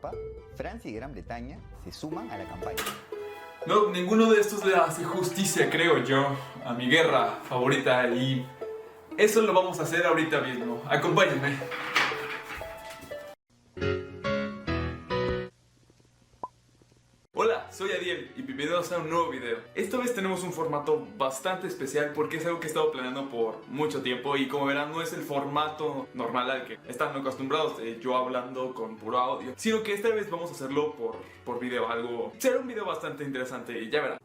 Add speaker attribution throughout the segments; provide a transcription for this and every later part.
Speaker 1: Europa, Francia y Gran Bretaña se suman a la campaña.
Speaker 2: No, ninguno de estos le hace justicia, creo yo, a mi guerra favorita y eso lo vamos a hacer ahorita mismo. Acompáñenme. Hola, soy Adiel y bienvenidos a un nuevo video. Esta vez tenemos un formato bastante especial porque es algo que he estado planeando por mucho tiempo y como verán no es el formato normal al que están acostumbrados de yo hablando con puro audio, sino que esta vez vamos a hacerlo por video, será un video bastante interesante y ya verán.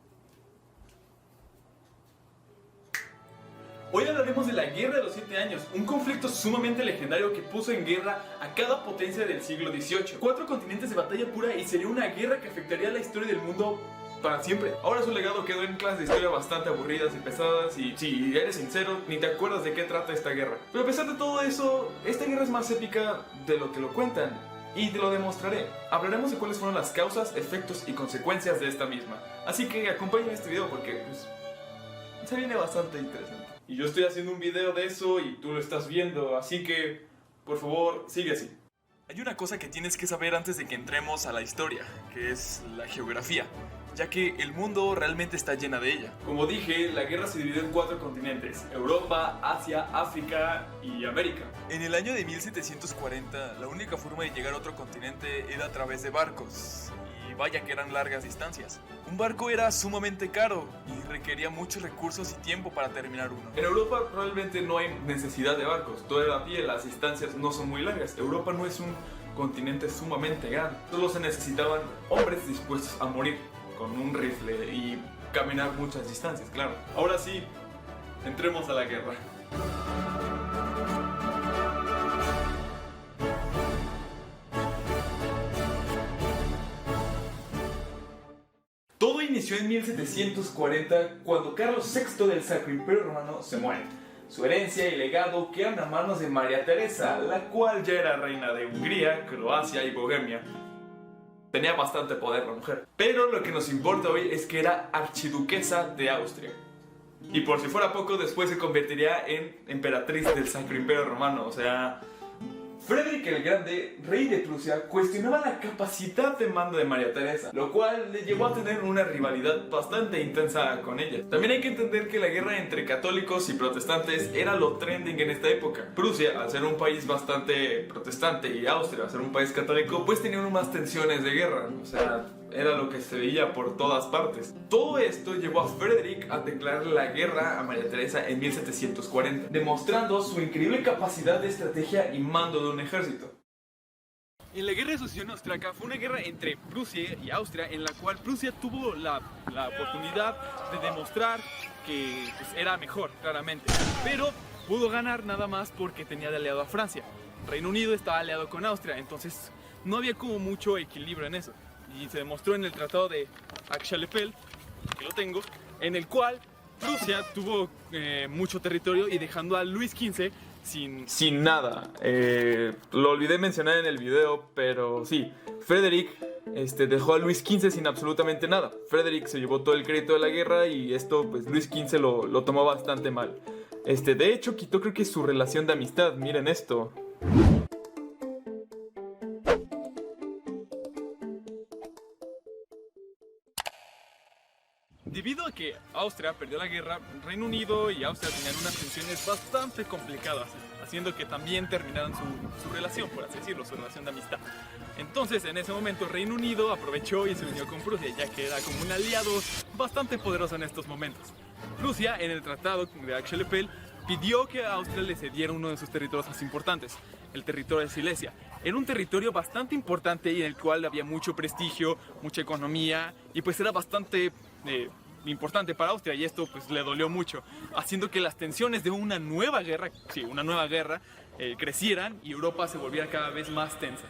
Speaker 2: Hoy hablaremos de la Guerra de los 7 Años, un conflicto sumamente legendario que puso en guerra a cada potencia del siglo XVIII. 4 continentes de batalla pura y sería una guerra que afectaría la historia del mundo para siempre. Ahora su legado quedó en clases de historia bastante aburridas y pesadas y si eres sincero, ni te acuerdas de qué trata esta guerra. Pero a pesar de todo eso, esta guerra es más épica de lo que lo cuentan. Y te lo demostraré. Hablaremos de cuáles fueron las causas, efectos y consecuencias de esta misma. Así que acompáñenme en este video porque se viene bastante interesante. Y yo estoy haciendo un video de eso y tú lo estás viendo, así que, por favor, sigue así. Hay una cosa que tienes que saber antes de que entremos a la historia, que es la geografía, ya que el mundo realmente está llena de ella. Como dije, la guerra se dividió en 4 continentes: Europa, Asia, África y América. En el año de 1740, la única forma de llegar a otro continente era a través de barcos. Y vaya que eran largas distancias. Un barco era sumamente caro y requería muchos recursos y tiempo para terminar uno. En Europa probablemente no hay necesidad de barcos, todo era a pie, las distancias no son muy largas. Europa no es un continente sumamente grande, solo se necesitaban hombres dispuestos a morir con un rifle y caminar muchas distancias, claro. Ahora sí, entremos a la guerra. Todo inició en 1740 cuando Carlos VI del Sacro Imperio Romano se muere. Su herencia y legado quedan a manos de María Teresa, la cual ya era reina de Hungría, Croacia y Bohemia. Tenía bastante poder la mujer. Pero lo que nos importa hoy es que era archiduquesa de Austria. Y por si fuera poco, después se convertiría en emperatriz del Sacro Imperio Romano, o sea... Frederick el Grande, rey de Prusia, cuestionaba la capacidad de mando de María Teresa, lo cual le llevó a tener una rivalidad bastante intensa con ella. También hay que entender que la guerra entre católicos y protestantes era lo trending en esta época. Prusia, al ser un país bastante protestante, y Austria, al ser un país católico, pues tenían más tensiones de guerra, o sea... era lo que se veía por todas partes. Todo esto llevó a Frederick a declarar la guerra a María Teresa en 1740, demostrando su increíble capacidad de estrategia y mando de un ejército. En la Guerra de Sucesión Austriaca fue una guerra entre Prusia y Austria en la cual Prusia tuvo la oportunidad de demostrar que era mejor, claramente, pero pudo ganar nada más porque tenía de aliado a Francia. Reino Unido estaba aliado con Austria, entonces no había como mucho equilibrio en eso. Y se demostró en el tratado de Aix-la-Chapelle, que lo tengo, en el cual Prusia tuvo mucho territorio y dejando a Luis XV sin nada. Lo olvidé mencionar en el video, pero sí, Frederick dejó a Luis XV sin absolutamente nada. Frederick se llevó todo el crédito de la guerra y esto, pues Luis XV lo tomó bastante mal. De hecho, quitó creo que su relación de amistad, miren esto. Debido a que Austria perdió la guerra, Reino Unido y Austria tenían unas tensiones bastante complicadas, haciendo que también terminaran su relación, por así decirlo, su relación de amistad. Entonces, en ese momento, Reino Unido aprovechó y se unió con Prusia, ya que era como un aliado bastante poderoso en estos momentos. Prusia, en el tratado de Aix-la-Chapelle, pidió que Austria le cediera uno de sus territorios más importantes, el territorio de Silesia. Era un territorio bastante importante y en el cual había mucho prestigio, mucha economía y pues era bastante importante para Austria y esto pues le dolió mucho, haciendo que las tensiones de una nueva guerra, crecieran y Europa se volviera cada vez más tensa.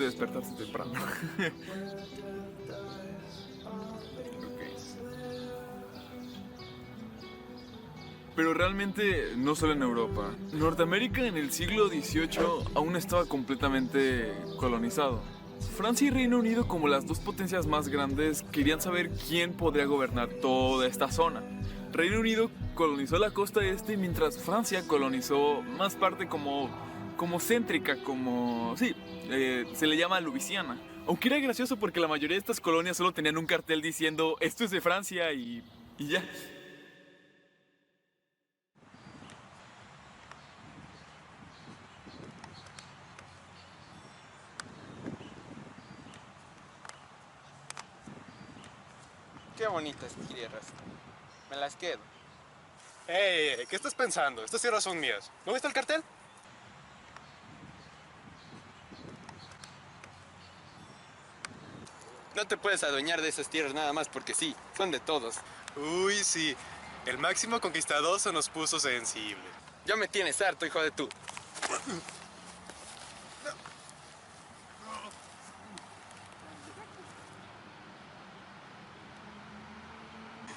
Speaker 2: importante despertarse temprano. Pero realmente no solo en Europa. Norteamérica en el siglo XVIII aún estaba completamente colonizado. Francia y Reino Unido, como las dos potencias más grandes, querían saber quién podría gobernar toda esta zona. Reino Unido colonizó la costa este, mientras Francia colonizó más parte como céntrica, se le llama Luisiana. Aunque era gracioso porque la mayoría de estas colonias solo tenían un cartel diciendo esto es de Francia y ya.
Speaker 3: Qué bonitas tierras. Me las quedo.
Speaker 4: ¡Ey! ¿Qué estás pensando? Estas tierras son mías. ¿No viste el cartel?
Speaker 3: No te puedes adueñar de esas tierras nada más porque sí, son de todos.
Speaker 4: Uy, sí. El máximo conquistador se nos puso sensible.
Speaker 3: Ya me tienes harto, hijo de tú.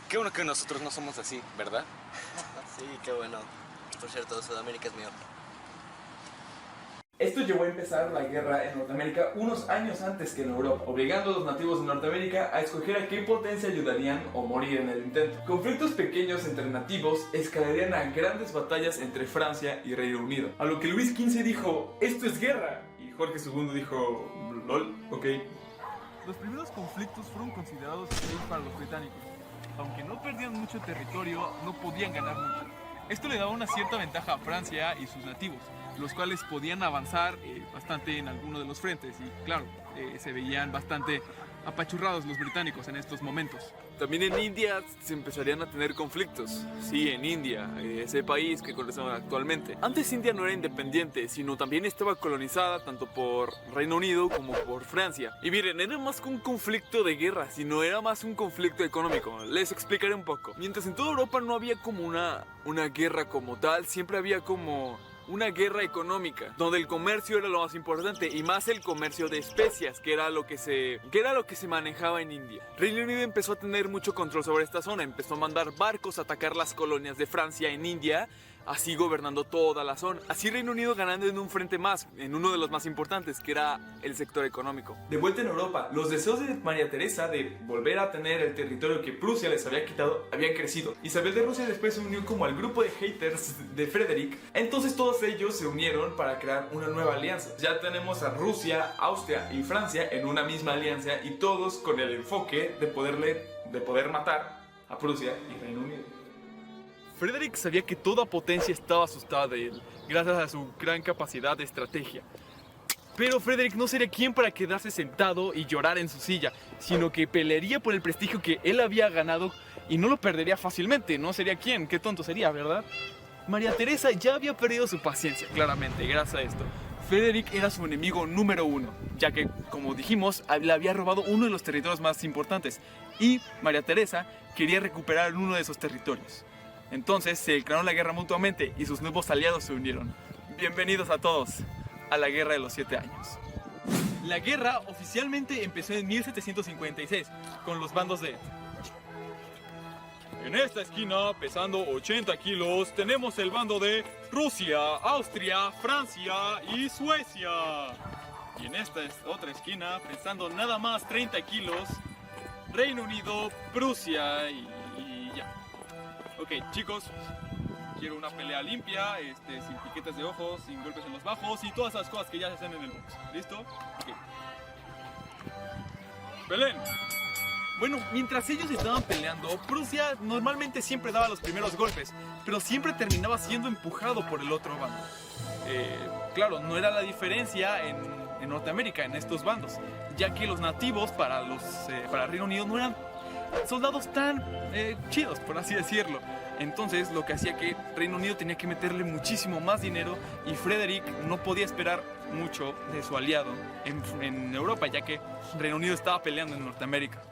Speaker 3: Qué bueno que nosotros no somos así, ¿verdad?
Speaker 5: Sí, qué bueno. Por cierto, Sudamérica es mío.
Speaker 2: Esto llevó a empezar la guerra en Norteamérica unos años antes que en Europa, obligando a los nativos de Norteamérica a escoger a qué potencia ayudarían o morir en el intento. Conflictos pequeños entre nativos escalarían a grandes batallas entre Francia y Reino Unido, a lo que Luis XV dijo, esto es guerra, y Jorge II dijo, lol, ok.
Speaker 6: Los primeros conflictos fueron considerados serios para los británicos. Aunque no perdían mucho territorio, no podían ganar mucho. Esto le daba una cierta ventaja a Francia y sus nativos, los cuales podían avanzar bastante en alguno de los frentes y claro, se veían bastante apachurrados los británicos en estos momentos.
Speaker 2: También en India se empezarían a tener conflictos. Sí, en India, ese país que conocemos actualmente. Antes India no era independiente, sino también estaba colonizada tanto por Reino Unido como por Francia. Y miren, era más que un conflicto de guerra, sino era más un conflicto económico. Les explicaré un poco. Mientras en toda Europa no había como una guerra como tal, siempre había como una guerra económica, donde el comercio era lo más importante y más el comercio de especias, que era lo que se manejaba en India. Reino Unido empezó a tener mucho control sobre esta zona, empezó a mandar barcos a atacar las colonias de Francia en India, así gobernando toda la zona. Así Reino Unido ganando en un frente más, en uno de los más importantes, que era el sector económico. De vuelta en Europa, los deseos de María Teresa de volver a tener el territorio que Prusia les había quitado habían crecido. Isabel de Rusia después se unió como al grupo de haters de Frederick. Entonces todos ellos se unieron para crear una nueva alianza. Ya tenemos a Rusia, Austria y Francia en una misma alianza y todos con el enfoque de poder matar a Prusia y Reino Unido. Frederick sabía que toda potencia estaba asustada de él, gracias a su gran capacidad de estrategia. Pero Frederick no sería quien para quedarse sentado y llorar en su silla, sino que pelearía por el prestigio que él había ganado y no lo perdería fácilmente. No sería quien, qué tonto sería, ¿verdad? María Teresa ya había perdido su paciencia, claramente, gracias a esto. Frederick era su enemigo número uno, ya que, como dijimos, le había robado uno de los territorios más importantes y María Teresa quería recuperar uno de esos territorios. Entonces se declaró la guerra mutuamente y sus nuevos aliados se unieron. Bienvenidos a todos a la Guerra de los 7 años. La guerra oficialmente empezó en 1756 con los bandos de... En esta esquina, pesando 80 kilos, tenemos el bando de Rusia, Austria, Francia y Suecia. Y en esta otra esquina, pesando nada más 30 kilos, Reino Unido, Prusia y ya. Ok, chicos, quiero una pelea limpia, sin piquetes de ojos, sin golpes en los bajos y todas esas cosas que ya se hacen en el box. ¿Listo? Ok. ¡Peleen! Bueno, mientras ellos estaban peleando, Prusia normalmente siempre daba los primeros golpes, pero siempre terminaba siendo empujado por el otro bando. Claro, no era la diferencia en Norteamérica, en estos bandos, ya que los nativos para Reino Unido no eran soldados tan chidos, por así decirlo. Entonces lo que hacía que Reino Unido tenía que meterle muchísimo más dinero y Frederick no podía esperar mucho de su aliado en Europa, ya que Reino Unido estaba peleando en Norteamérica.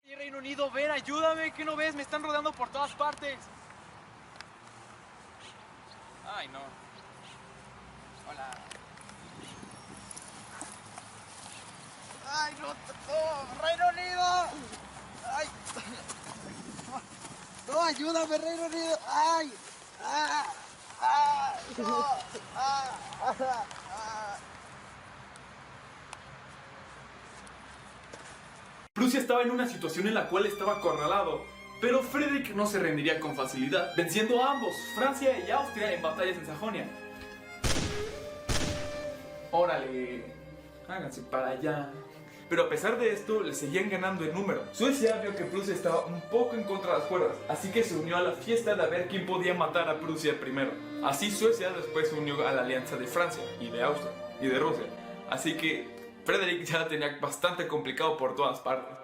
Speaker 6: Y Reino Unido, ven, ayúdame, ¿qué no ves? Me están rodeando por todas partes. Ay, no. Hola.
Speaker 5: ¡No! ¡Reino Unido! ¡Ay! ¡No, ayúdame, Reino Unido! ¡Ay! ¡Ah! ¡Ah! ¡No! ¡Ah! ¡Ah! ¡Ah!
Speaker 2: Prusia estaba en una situación en la cual estaba acorralado, pero Frederick no se rendiría con facilidad, venciendo a ambos, Francia y Austria, en batallas en Sajonia. Órale, háganse para allá. Pero a pesar de esto, le seguían ganando en número. Suecia vio que Prusia estaba un poco en contra de las cuerdas, así que se unió a la fiesta de ver quién podía matar a Prusia primero. Así Suecia después se unió a la alianza de Francia y de Austria y de Rusia. Así que Frederick ya la tenía bastante complicado por todas partes.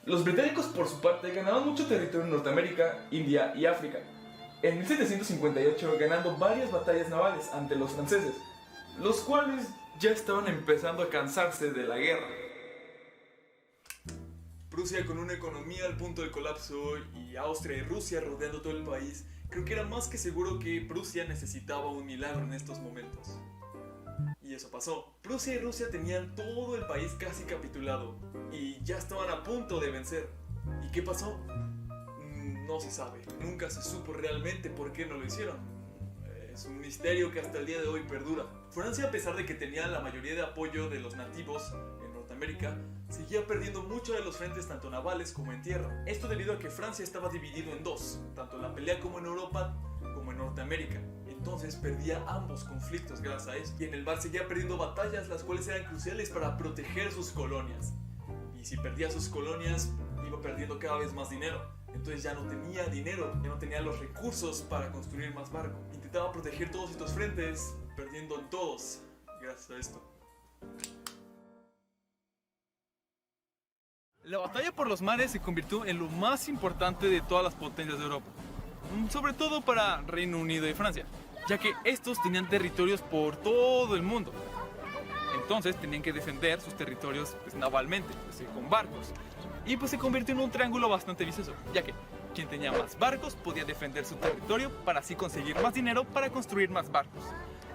Speaker 2: Los británicos, por su parte, ganaban mucho territorio en Norteamérica, India y África. En 1758 ganando varias batallas navales ante los franceses, los cuales ya estaban empezando a cansarse de la guerra. Prusia con una economía al punto de colapso y Austria y Rusia rodeando todo el país, creo que era más que seguro que Prusia necesitaba un milagro en estos momentos. Y eso pasó. Prusia y Rusia tenían todo el país casi capitulado y ya estaban a punto de vencer. ¿Y qué pasó? No se sabe. Nunca se supo realmente por qué no lo hicieron. Es un misterio que hasta el día de hoy perdura. Francia, a pesar de que tenía la mayoría de apoyo de los nativos en Norteamérica, seguía perdiendo mucho de los frentes tanto navales como en tierra. Esto debido a que Francia estaba dividido en dos, tanto en la pelea como en Europa como en Norteamérica. Entonces perdía ambos conflictos gracias a esto. Y en el mar seguía perdiendo batallas las cuales eran cruciales para proteger sus colonias. Y si perdía sus colonias, iba perdiendo cada vez más dinero. Entonces ya no tenía dinero, ya no tenía los recursos para construir más barcos. Intentaba proteger todos estos frentes, perdiendo en todos gracias a esto. La batalla por los mares se convirtió en lo más importante de todas las potencias de Europa, sobre todo para Reino Unido y Francia, ya que estos tenían territorios por todo el mundo. Entonces tenían que defender sus territorios navalmente, con barcos. Y pues se convirtió en un triángulo bastante vicioso, ya que quien tenía más barcos podía defender su territorio para así conseguir más dinero para construir más barcos.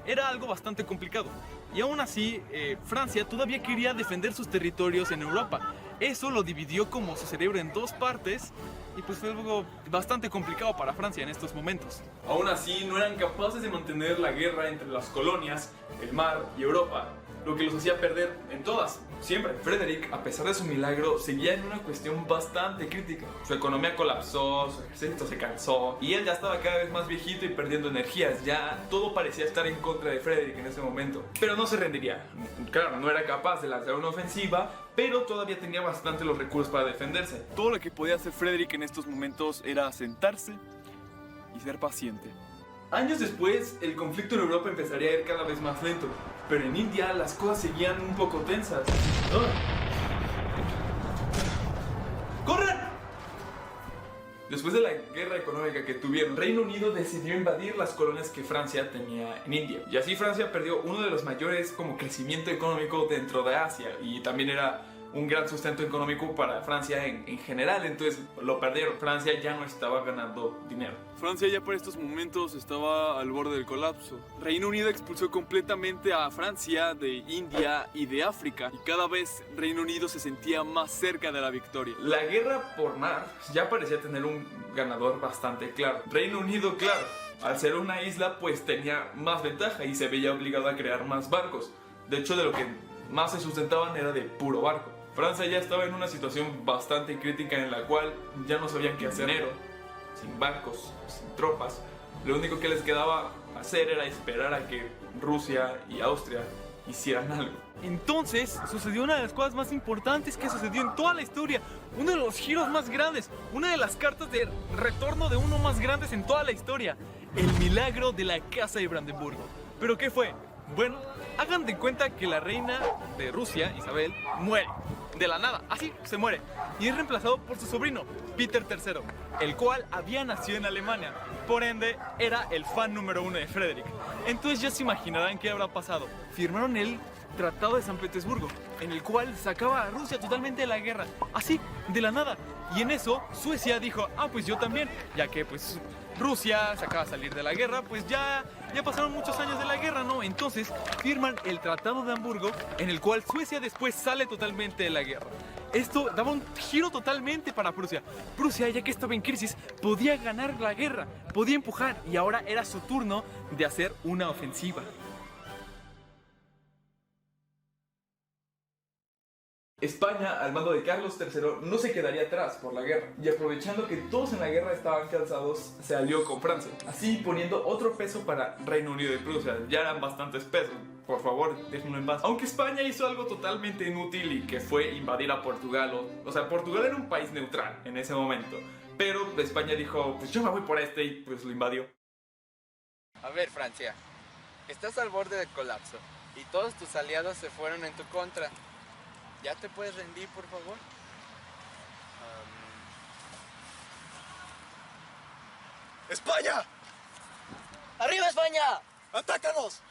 Speaker 2: Era algo bastante complicado. Y aún así, Francia todavía quería defender sus territorios en Europa. Eso lo dividió como su cerebro en dos partes y pues fue algo bastante complicado para Francia en estos momentos. Aún así, no eran capaces de mantener la guerra entre las colonias, el mar y Europa. lo que los hacía perder en todas, siempre. Frederick, a pesar de su milagro, seguía en una cuestión bastante crítica. Su economía colapsó, su ejército se cansó y él ya estaba cada vez más viejito y perdiendo energías. Ya todo parecía estar en contra de Frederick en ese momento. Pero no se rendiría. Claro, no era capaz de lanzar una ofensiva, pero todavía tenía bastante los recursos para defenderse.
Speaker 6: Todo lo que podía hacer Frederick en estos momentos era sentarse y ser paciente.
Speaker 2: Años después, el conflicto en Europa empezaría a ir cada vez más lento, pero en India las cosas seguían un poco tensas. ¡Corran! Después de la guerra económica que tuvieron, Reino Unido decidió invadir las colonias que Francia tenía en India. Y así Francia perdió uno de los mayores como crecimiento económico dentro de Asia, y también era un gran sustento económico para Francia en general. Entonces lo perdieron. Francia ya no estaba ganando dinero.
Speaker 6: Francia ya por estos momentos estaba al borde del colapso. Reino Unido expulsó completamente a Francia de India y de África, y cada vez Reino Unido se sentía más cerca de la victoria.
Speaker 2: La guerra por mar ya parecía tener un ganador bastante claro. Reino Unido, claro, al ser una isla, pues tenía más ventaja y se veía obligado a crear más barcos. De hecho, de lo que más se sustentaban era de puro barco. Francia ya estaba en una situación bastante crítica en la cual ya no sabían qué hacer. Sin barcos, sin tropas. Lo único que les quedaba hacer era esperar a que Rusia y Austria hicieran algo.
Speaker 6: Entonces sucedió una de las cosas más importantes que sucedió en toda la historia, uno de los giros más grandes, una de las cartas de retorno de uno más grandes en toda la historia, el milagro de la Casa de Brandenburgo. ¿Pero qué fue? Bueno, hagan de cuenta que la reina de Rusia, Isabel, muere. De la nada, así se muere. Y es reemplazado por su sobrino, Peter III, el cual había nacido en Alemania. Por ende, era el fan número 1 de Frederick. Entonces ya se imaginarán qué habrá pasado. Firmaron el Tratado de San Petersburgo, en el cual sacaba a Rusia totalmente de la guerra. Así, de la nada. Y en eso, Suecia dijo, pues yo también. Ya que pues Rusia se acaba de salir de la guerra, pues ya pasaron muchos años de la guerra, ¿no? Entonces firman el Tratado de Hamburgo, en el cual Suecia después sale totalmente de la guerra. Esto daba un giro totalmente para Prusia. Prusia, ya que estaba en crisis, podía ganar la guerra, podía empujar, y ahora era su turno de hacer una ofensiva.
Speaker 2: España, al mando de Carlos III, no se quedaría atrás por la guerra, y aprovechando que todos en la guerra estaban cansados, se alió con Francia, así poniendo otro peso para Reino Unido y Prusia. Ya eran bastantes pesos, por favor, déjenlo en paz. Aunque España hizo algo totalmente inútil, y que fue invadir a Portugal. O sea, Portugal era un país neutral en ese momento, pero España dijo, pues yo me voy por este, y pues lo invadió.
Speaker 3: A ver, Francia, estás al borde del colapso y todos tus aliados se fueron en tu contra. ¿Ya te puedes rendir, por favor?
Speaker 4: ¡España!
Speaker 5: ¡Arriba, España!
Speaker 4: ¡Atácanos!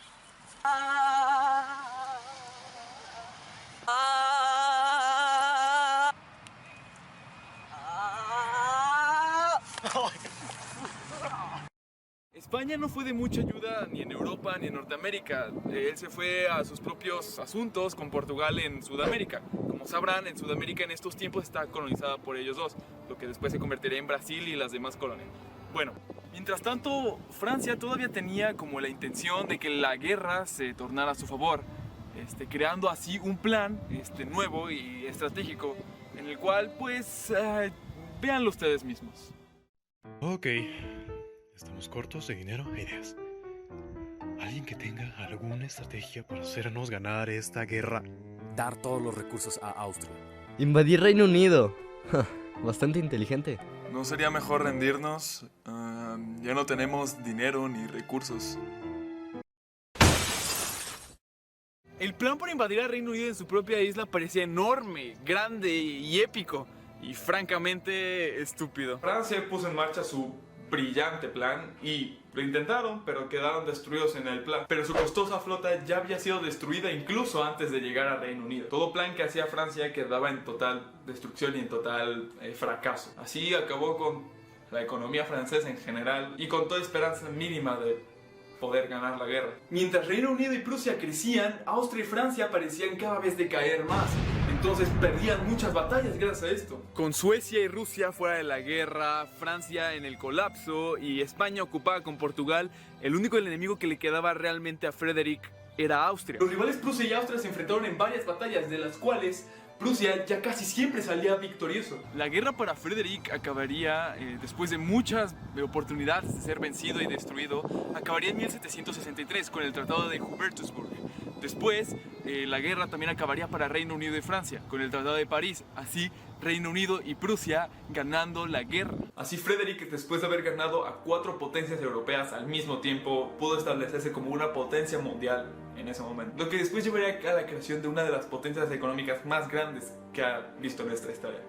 Speaker 6: España no fue de mucha ayuda ni en Europa ni en Norteamérica. Él se fue a sus propios asuntos con Portugal en Sudamérica. Como sabrán, en Sudamérica en estos tiempos está colonizada por ellos dos, lo que después se convertiría en Brasil y las demás colonias. Bueno, mientras tanto, Francia todavía tenía como la intención de que la guerra se tornara a su favor, creando así un plan nuevo y estratégico, en el cual, pues, véanlo ustedes mismos.
Speaker 7: Ok, estamos cortos de dinero e ideas. ¿Alguien que tenga alguna estrategia para hacernos ganar esta guerra?
Speaker 8: Dar todos los recursos a Austria.
Speaker 9: Invadir Reino Unido. Bastante inteligente.
Speaker 2: ¿No sería mejor rendirnos? Ya no tenemos dinero ni recursos.
Speaker 6: El plan para invadir al Reino Unido en su propia isla parecía enorme, grande y épico, y francamente estúpido.
Speaker 2: Francia puso en marcha su brillante plan y lo intentaron, pero quedaron destruidos en el plan. Pero su costosa flota ya había sido destruida incluso antes de llegar al Reino Unido. Todo plan que hacía Francia quedaba en total destrucción y en total fracaso. Así acabó con la economía francesa en general y con toda esperanza mínima de poder ganar la guerra. Mientras Reino Unido y Prusia crecían, Austria y Francia parecían cada vez decaer más. Entonces perdían muchas batallas gracias a esto.
Speaker 6: Con Suecia y Rusia fuera de la guerra, Francia en el colapso y España ocupada con Portugal, el único enemigo que le quedaba realmente a Frederick era Austria. Los rivales Prusia y Austria se enfrentaron en varias batallas, de las cuales Prusia ya casi siempre salía victorioso. La guerra para Frederick acabaría, después de muchas oportunidades de ser vencido y destruido, acabaría en 1763 con el Tratado de Hubertusburg. Después, la guerra también acabaría para Reino Unido y Francia, con el Tratado de París. Así, Reino Unido y Prusia ganando la guerra. Así, Frederick, después de haber ganado a 4 potencias europeas al mismo tiempo, pudo establecerse como una potencia mundial en ese momento. Lo que después llevaría a la creación de una de las potencias económicas más grandes que ha visto nuestra historia,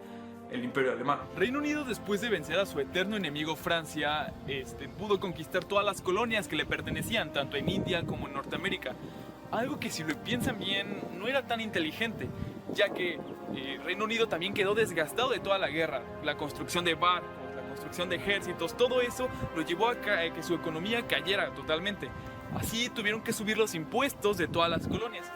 Speaker 6: el Imperio Alemán. Reino Unido, después de vencer a su eterno enemigo Francia, pudo conquistar todas las colonias que le pertenecían, tanto en India como en Norteamérica. Algo que, si lo piensan bien, no era tan inteligente, ya que Reino Unido también quedó desgastado de toda la guerra. La construcción de barcos, la construcción de ejércitos, todo eso lo llevó a que su economía cayera totalmente. Así tuvieron que subir los impuestos de todas las colonias,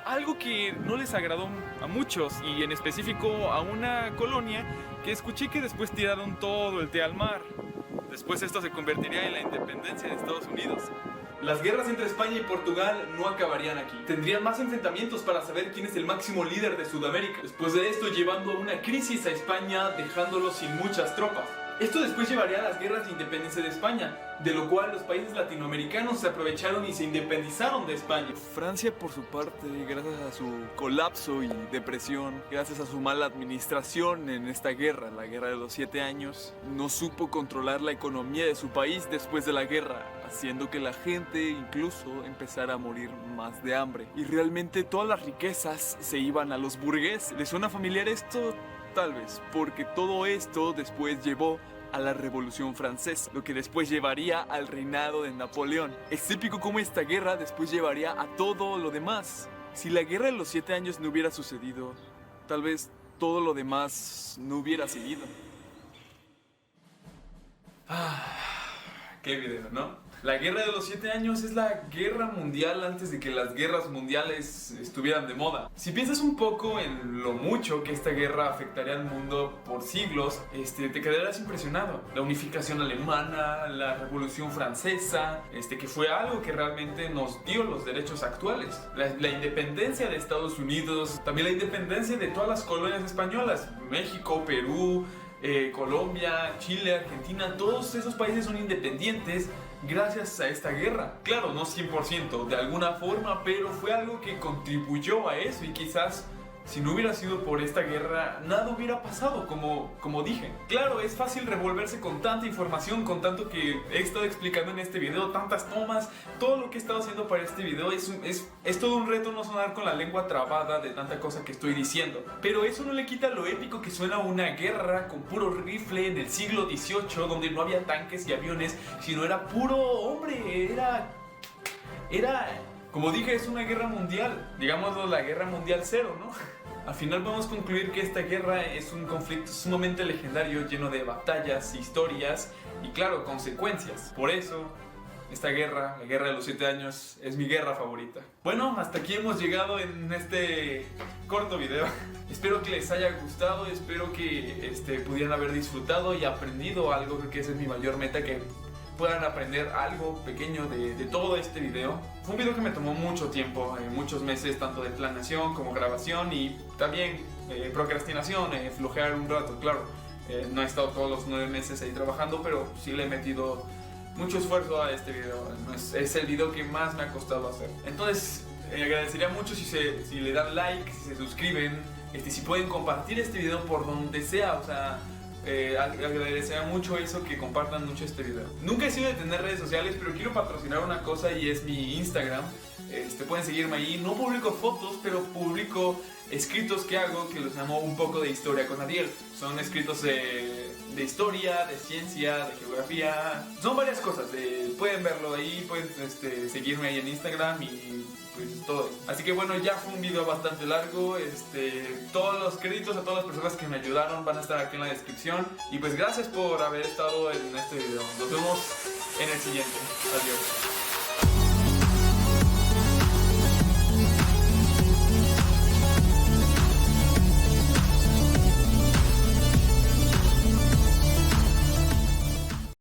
Speaker 6: algo que no les agradó a muchos, y en específico a una colonia que escuché que después tiraron todo el té al mar. Después esto se convertiría en la independencia de Estados Unidos. Las guerras entre España y Portugal no acabarían aquí. Tendrían más enfrentamientos para saber quién es el máximo líder de Sudamérica. Después de esto, llevando a una crisis a España, dejándolo sin muchas tropas. Esto después llevaría a las guerras de independencia de España, de lo cual los países latinoamericanos se aprovecharon y se independizaron de España. Francia, por su parte, gracias a su colapso y depresión, gracias a su mala administración en esta guerra, la guerra de los 7 años, no supo controlar la economía de su país después de la guerra, haciendo que la gente incluso empezara a morir más de hambre. Y realmente todas las riquezas se iban a los burgueses. ¿Les suena familiar esto? Tal vez, porque todo esto después llevó a la Revolución Francesa, lo que después llevaría al reinado de Napoleón. Es típico cómo esta guerra después llevaría a todo lo demás. Si la guerra de los 7 años no hubiera sucedido, tal vez todo lo demás no hubiera seguido. Qué video, ¿no? La guerra de los 7 años es la guerra mundial antes de que las guerras mundiales estuvieran de moda. Si piensas un poco en lo mucho que esta guerra afectaría al mundo por siglos, te quedarás impresionado. La unificación alemana, la Revolución Francesa, que fue algo que realmente nos dio los derechos actuales. La independencia de Estados Unidos, también la independencia de todas las colonias españolas, México, Perú, Colombia, Chile, Argentina, todos esos países son independientes gracias a esta guerra. Claro, no 100%, de alguna forma, pero fue algo que contribuyó a eso, y quizás si no hubiera sido por esta guerra, nada hubiera pasado, como dije. Claro, es fácil revolverse con tanta información, con tanto que he estado explicando en este video, tantas tomas, todo lo que he estado haciendo para este video es todo un reto no sonar con la lengua trabada de tanta cosa que estoy diciendo. Pero eso no le quita lo épico que suena una guerra con puro rifle en el siglo XVIII, donde no había tanques y aviones, sino era puro hombre, era... Como dije, es una guerra mundial, digámoslo, la guerra mundial 0, ¿no? Al final podemos concluir que esta guerra es un conflicto sumamente legendario, lleno de batallas, historias y, claro, consecuencias. Por eso, esta guerra, la guerra de los 7 años, es mi guerra favorita. Bueno, hasta aquí hemos llegado en este corto video. Espero que les haya gustado, espero que pudieran haber disfrutado y aprendido algo, que esa es mi mayor meta, que puedan aprender algo pequeño de todo este video. Fue un video que me tomó mucho tiempo, muchos meses, tanto de planeación como grabación, y también procrastinación, flojear un rato, claro. No he estado todos los 9 meses ahí trabajando, pero sí le he metido mucho esfuerzo a este video. Es el video que más me ha costado hacer. Entonces, agradecería mucho si le dan like, si se suscriben, si pueden compartir este video por donde sea, o sea... agradecería mucho eso, que compartan mucho este video. Nunca he sido de tener redes sociales, pero quiero patrocinar una cosa, y es mi Instagram. Pueden seguirme ahí. No publico fotos, pero publico escritos que hago, que los llamo Un poco de historia con Adiel. Son escritos de historia, de ciencia, de geografía. Son varias cosas. Pueden verlo ahí, pueden seguirme ahí en Instagram y pues todo eso. Así que bueno, ya fue un video bastante largo. Todos los créditos a todas las personas que me ayudaron van a estar aquí en la descripción. Y pues gracias por haber estado en este video. Nos vemos en el siguiente. Adiós.